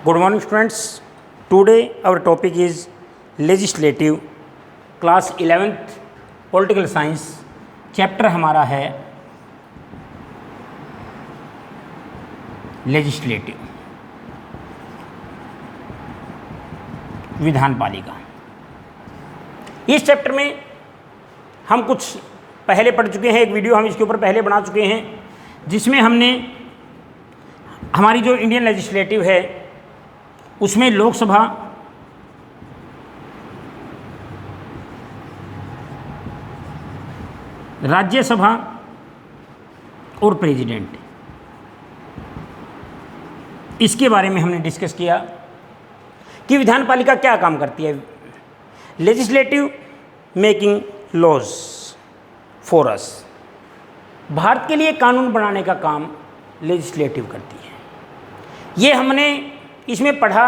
Good morning students. Today our topic is legislative, class 11th political science. Chapter हमारा है legislative, विधानपालिका। इस chapter में हम कुछ पहले पढ़ चुके हैं, एक वीडियो हम इसके ऊपर पहले बना चुके हैं जिसमें हमने हमारी जो इंडियन लेजिस्लेटिव है उसमें लोकसभा, राज्यसभा और प्रेसिडेंट, इसके बारे में हमने डिस्कस किया कि विधानपालिका क्या काम करती है। Legislative making laws for us, Bharat के लिए कानून बनाने का काम लेजिस्लेटिव करती है। ये हमने इसमें पढ़ा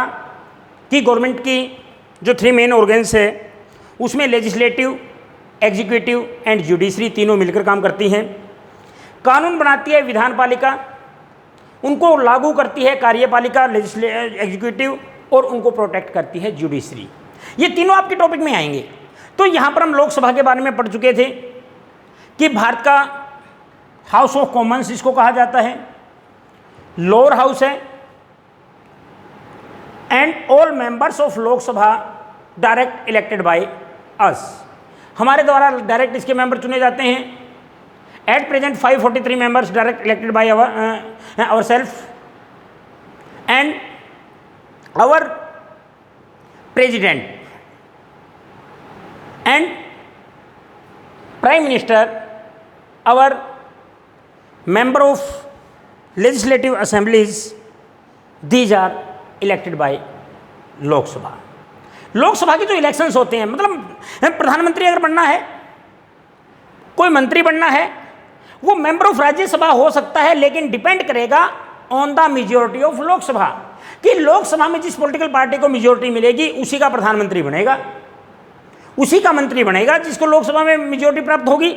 कि गवर्नमेंट की जो 3 मेन ऑर्गन्स है उसमें लेजिस्लेटिव, एग्जीक्यूटिव एंड जुडिशरी तीनों मिलकर काम करती हैं। कानून बनाती है विधानपालिका, उनको लागू करती है कार्यपालिका एग्जीक्यूटिव, और उनको प्रोटेक्ट करती है जुडिशरी। ये तीनों आपके टॉपिक में आएंगे। तो यहाँ पर हम लोकसभा के बारे में पढ़ चुके थे कि भारत का हाउस ऑफ कॉमन्स इसको कहा जाता है, लोअर हाउस है, and all members of Lok Sabha direct elected by us, हमारे द्वारा डायरेक्ट इसके मेंबर चुने जाते हैं। At present 543 members direct elected by our self, and our president and prime minister, our member of legislative assemblies, these are elected by Lok Sabha. Lok Sabha के जो elections होते हैं, मतलब प्रधानमंत्री अगर बनना है, कोई मंत्री बनना है, वो मेंबर ऑफ राज्यसभा हो सकता है, लेकिन डिपेंड करेगा on the majority of Lok Sabha, कि लोकसभा में जिस पॉलिटिकल पार्टी को मेजोरिटी मिलेगी उसी का प्रधानमंत्री बनेगा, उसी का मंत्री बनेगा जिसको लोकसभा में मेजोरिटी प्राप्त होगी।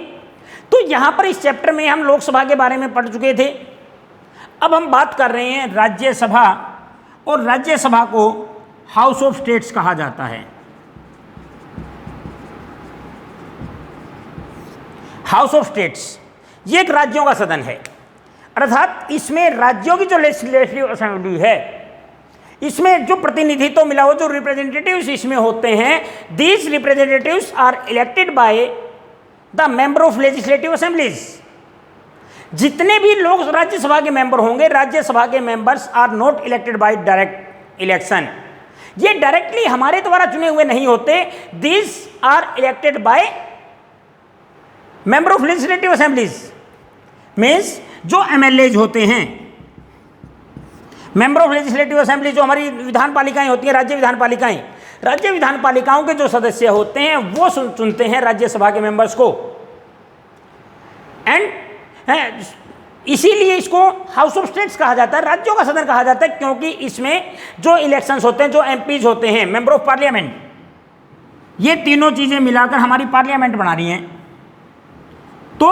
तो यहाँ पर इस चैप्टर में हम लोकसभा के बारे में पढ़ चुके थे। अब हम बात कर रहे हैं राज्यसभा, और राज्यसभा को हाउस ऑफ स्टेट्स कहा जाता है। हाउस ऑफ स्टेट्स ये एक राज्यों का सदन है, अर्थात इसमें राज्यों की जो लेजिस्लेटिव असेंबली है, इसमें जो प्रतिनिधित्व मिला हो, जो रिप्रेजेंटेटिव्स इसमें होते हैं, these representatives are elected by the member of legislative assemblies. जितने भी लोग राज्यसभा के मेंबर होंगे, राज्यसभा के members are not elected by direct election, ये डायरेक्टली हमारे द्वारा चुने हुए नहीं होते। These are elected by member of legislative assemblies, means जो एमएलएज होते हैं, मेंबर ऑफ लेजिस्लेटिव असेंबली जो हमारी विधानपालिकाएं होती हैं, राज्य विधानपालिकाएं, राज्य विधानपालिकाओं के जो सदस्य होते हैं वो चुनते हैं राज्यसभा के मेंबर्स को, एंड इसीलिए इसको हाउस ऑफ स्टेट्स कहा जाता है, राज्यों का सदन कहा जाता है, क्योंकि इसमें जो इलेक्शंस होते हैं, जो एमपीज होते हैं, मेंबर ऑफ पार्लियामेंट, ये तीनों चीजें मिलाकर हमारी पार्लियामेंट बना रही हैं। तो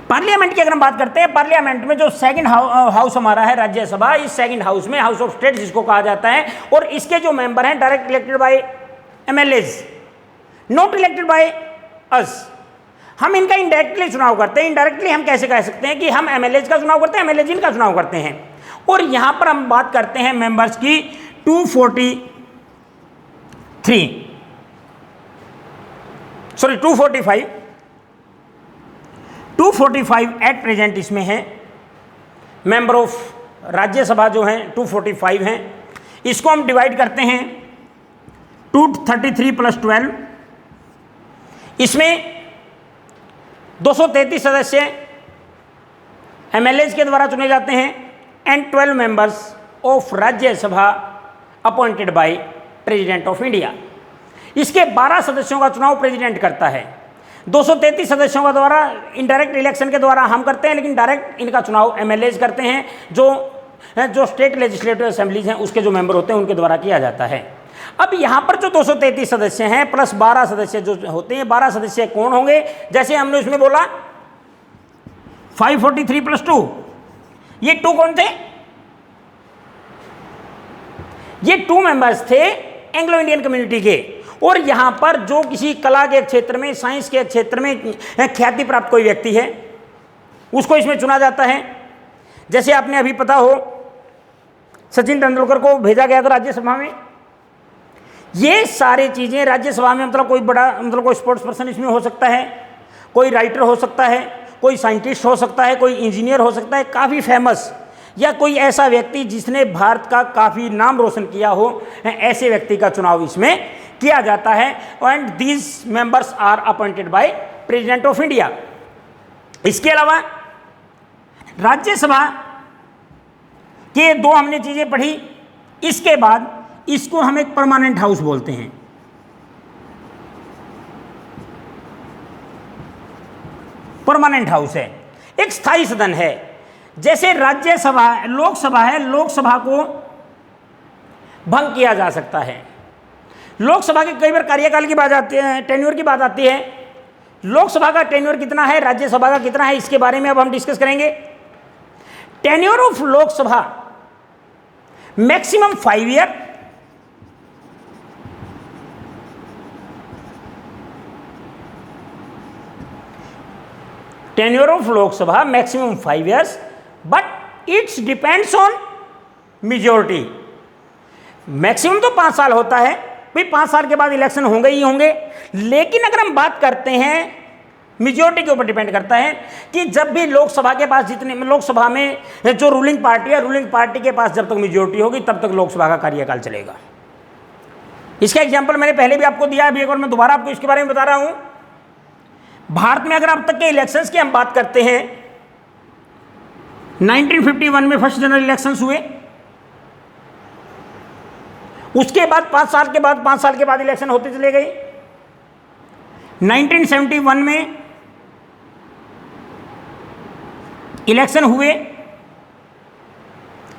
पार्लियामेंट की अगर हम बात करते हैं, पार्लियामेंट में जो सेकंड हाउस हमारा है राज्यसभा, इस सेकंड हाउस में हाउस ऑफ स्टेट्स इसको कहा जाता है, और इसके जो मेंबर हैं direct elected bye MLAs, not elected by अस। हम इनका इनडायरेक्टली चुनाव करते हैं। इनडायरेक्टली हम कैसे कह सकते हैं कि हम एमएलएज का चुनाव करते हैं, एमएलएज इनका चुनाव करते हैं। और यहां पर हम बात करते हैं मेंबर्स की 245 एट प्रेजेंट इसमें है। मेंबर ऑफ राज्यसभा जो हैं 245 हैं, इसको हम डिवाइड करते हैं 233 + 12, इसमें 233 सदस्य एमएलएज के द्वारा चुने जाते हैं, and 12 members of Rajya Sabha appointed by president of India. इसके 12 सदस्यों का चुनाव प्रेसिडेंट करता है। 233 सदस्यों का द्वारा इनडायरेक्ट इलेक्शन के द्वारा हम करते हैं, लेकिन डायरेक्ट इनका चुनाव एमएलएज करते हैं, जो स्टेट लेजिस्लेटिव असेंबलीज हैं उसके जो मेंबर होते हैं उनके द्वारा किया जाता है। अब यहाँ पर जो 233 सदस्य हैं प्लस 12 सदस्य जो होते हैं, 12 सदस्य कौन होंगे? जैसे हमने उसमें बोला 543 + 2, ये 2 कौन थे? ये 2 मेंबर्स थे एंग्लो इंडियन कम्युनिटी के। और यहां पर जो किसी कला के क्षेत्र में, साइंस के क्षेत्र में ख्याति प्राप्त कोई व्यक्ति है उसको इसमें चुना जाता है। जैसे आपने अभी पता हो सचिन तेंदुलकर को भेजा गया था राज्यसभा में। ये सारी चीजें राज्यसभा में मतलब कोई बड़ा मतलब कोई स्पोर्ट्स पर्सन इसमें हो सकता है, कोई राइटर हो सकता है, कोई साइंटिस्ट हो सकता है, कोई इंजीनियर हो सकता है, काफ़ी फेमस, या कोई ऐसा व्यक्ति जिसने भारत का काफ़ी नाम रोशन किया हो, ऐसे व्यक्ति का चुनाव इसमें किया जाता है। And these members are appointed by president of India. इसके अलावा राज्यसभा के 2 हमने चीज़ें पढ़ी। इसके बाद इसको हम एक परमानेंट हाउस बोलते हैं। परमानेंट हाउस है, एक स्थायी सदन है। जैसे राज्यसभा लोकसभा है, लोकसभा को भंग किया जा सकता है। लोकसभा के कई बार कार्यकाल की बात आती है, टेन्योर की बात आती है। लोकसभा का टेन्योर कितना है, राज्यसभा का कितना है, इसके बारे में अब हम डिस्कस करेंगे। Tenure of Lok Sabha maximum 5 year, tenure of Lok Sabha maximum 5 years, but it's depends on majority. Maximum तो 5 साल होता है भाई, 5 साल के बाद इलेक्शन होंगे ही होंगे। लेकिन अगर हम बात करते हैं मेजोरिटी के ऊपर डिपेंड करता है कि जब भी लोकसभा के पास जितने लोकसभा में जो रूलिंग पार्टी है, रूलिंग पार्टी के पास जब तक मेजोरिटी होगी तब तक लोकसभा का कार्यकाल चलेगा। इसका एग्जाम्पल मैंने पहले भी आपको दिया, अभी एक बार मैं दोबारा आपको इसके बारे में बता रहा हूं। भारत में अगर अब तक के इलेक्शंस की हम बात करते हैं, 1951 में फर्स्ट जनरल इलेक्शंस हुए। उसके बाद 5 साल के बाद इलेक्शन होते चले गए। 1971 में इलेक्शन हुए,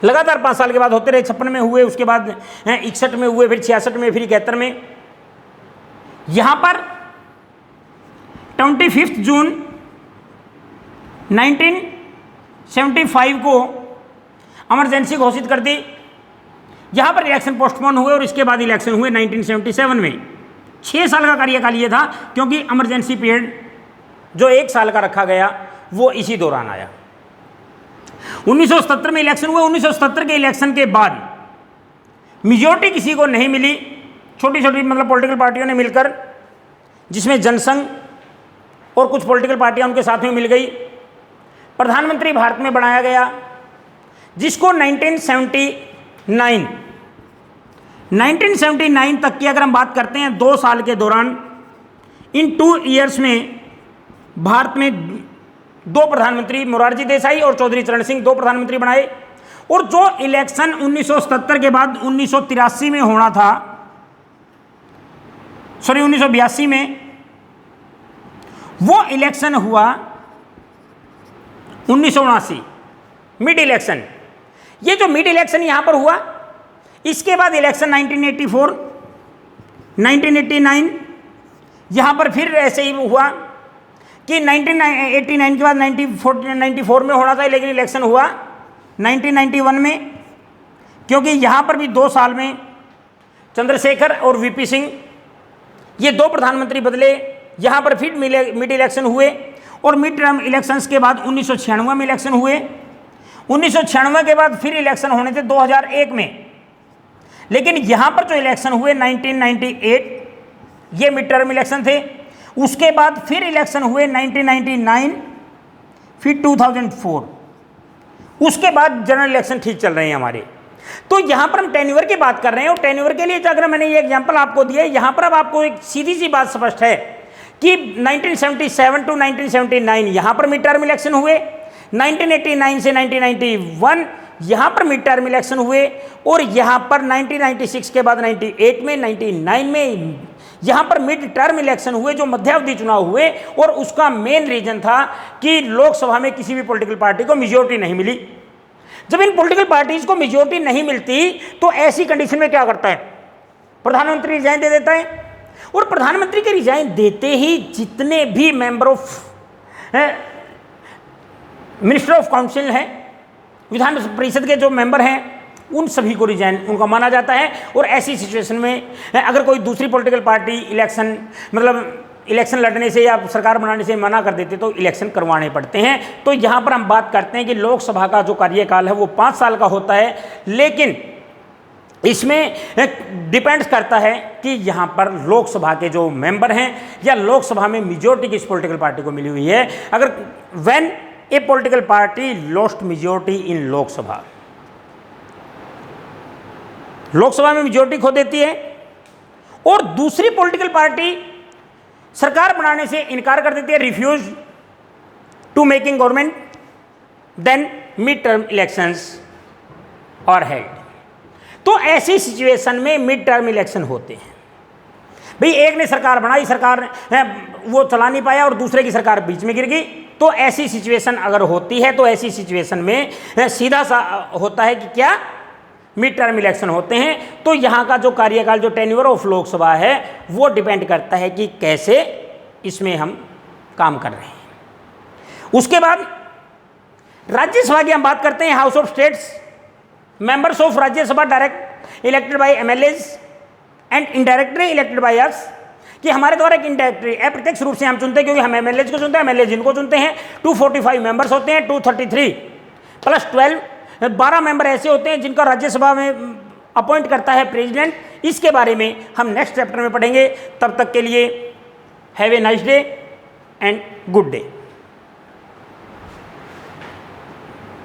लगातार 5 साल के बाद होते रहे। 56 में हुए, उसके बाद 61 में हुए, फिर 66 में, फिर 71 में। यहां पर 25 जून 1975 को इमरजेंसी घोषित कर दी। यहां पर इलेक्शन पोस्टपोन हुए और इसके बाद इलेक्शन हुए 1977 में। 6 साल का कार्यकाल ये था, क्योंकि इमरजेंसी पीरियड जो 1 साल का रखा गया वो इसी दौरान आया। 1977 में इलेक्शन हुए। 1977 के इलेक्शन के बाद मेजोरिटी किसी को नहीं मिली। छोटी छोटी मतलब पॉलिटिकल पार्टियों ने मिलकर, जिसमें जनसंघ और कुछ पॉलिटिकल पार्टियां उनके साथ में मिल गई, प्रधानमंत्री भारत में बनाया गया, जिसको 1979 तक की अगर हम बात करते हैं, 2 साल के दौरान, इन 2 ईयर्स में भारत में 2 प्रधानमंत्री, मोरारजी देसाई और चौधरी चरण सिंह 2 प्रधानमंत्री बनाए। और जो इलेक्शन 1977 के बाद 1983 में होना था, 1982 में, वो इलेक्शन हुआ 1979 मिड इलेक्शन। ये जो मिड इलेक्शन यहां पर हुआ, इसके बाद इलेक्शन 1984, 1989, यहां पर फिर ऐसे ही हुआ कि 1989 के बाद 94 में होना था, लेकिन इलेक्शन हुआ 1991 में, क्योंकि यहां पर भी 2 साल में चंद्रशेखर और वीपी सिंह ये 2 प्रधानमंत्री बदले। यहां पर फिर मिड इलेक्शन हुए और मिड टर्म इलेक्शंस के बाद 1996 में इलेक्शन हुए। 1996 के बाद फिर इलेक्शन होने थे 2001 में, लेकिन यहां पर जो इलेक्शन हुए 1998 ये मिड टर्म इलेक्शन थे। उसके बाद फिर इलेक्शन हुए 1999, फिर 2004, उसके बाद जनरल इलेक्शन ठीक चल रहे हैं हमारे। तो यहां पर हम टेन्योर की बात कर रहे हैं, और टेन्योर के लिए अगर मैंने ये एग्जांपल आपको दिया, यहां पर अब आपको एक सीधी सी बात स्पष्ट है कि 1977 टू 1979 यहां पर मिड टर्म इलेक्शन हुए, 1989 से 1991 यहां पर मिड टर्म इलेक्शन हुए, और यहां पर 1996 के बाद 98 में, 99 में यहां पर मिड टर्म इलेक्शन हुए, जो मध्यावधि चुनाव हुए। और उसका मेन रीजन था कि लोकसभा में किसी भी पॉलिटिकल पार्टी को मेजोरिटी नहीं मिली। जब इन पॉलिटिकल पार्टीज को मेजोरिटी नहीं मिलती तो ऐसी कंडीशन में क्या करता है, प्रधानमंत्री रिजाइन दे देता है। और प्रधानमंत्री के रिजाइन देते ही जितने भी member of minister of council हैं, विधान परिषद के जो मेंबर हैं, उन सभी को रिजाइन उनका माना जाता है। और ऐसी सिचुएशन में अगर कोई दूसरी पॉलिटिकल पार्टी इलेक्शन लड़ने से या सरकार बनाने से मना कर देते तो इलेक्शन करवाने पड़ते हैं। तो यहाँ पर हम बात करते हैं कि लोकसभा का जो कार्यकाल है वो 5 साल का होता है, लेकिन इसमें डिपेंड्स करता है कि यहाँ पर लोकसभा के जो मेंबर हैं या लोकसभा में मेजोरिटी किस पॉलिटिकल पार्टी को मिली हुई है। अगर when A political party lost majority in Lok Sabha, Lok Sabha में मेजोरिटी खो देती है और दूसरी पॉलिटिकल पार्टी सरकार बनाने से इनकार कर देती है, refuse to making government, then mid term elections are held. तो ऐसी सिचुएशन में मिड टर्म इलेक्शन होते हैं। भाई एक ने सरकार बनाई, सरकार वो चला नहीं पाया और दूसरे की सरकार बीच में गिर गई। तो ऐसी सिचुएशन अगर होती है तो ऐसी सिचुएशन में सीधा सा होता है कि क्या मिड टर्म इलेक्शन होते हैं। तो यहाँ का जो कार्यकाल, जो टेन्योर ऑफ लोकसभा है वो डिपेंड करता है कि कैसे इसमें हम काम कर रहे हैं। उसके बाद राज्यसभा की हम बात करते हैं। House of states, members of Rajya Sabha direct elected bye MLAs and indirectly elected by अस, कि हमारे द्वारा एक इनडायरेक्टली अप्रत्यक्ष रूप से हम चुनते हैं, क्योंकि हम एमएलएज को चुनते हैं, एमएलए जिनको चुनते हैं। 245 मेंबर्स होते हैं, 233 प्लस 12 मेंबर ऐसे होते हैं जिनका राज्यसभा में अपॉइंट करता है प्रेसिडेंट। इसके बारे में हम नेक्स्ट चैप्टर में पढ़ेंगे। तब तक के लिए have a nice day and good day.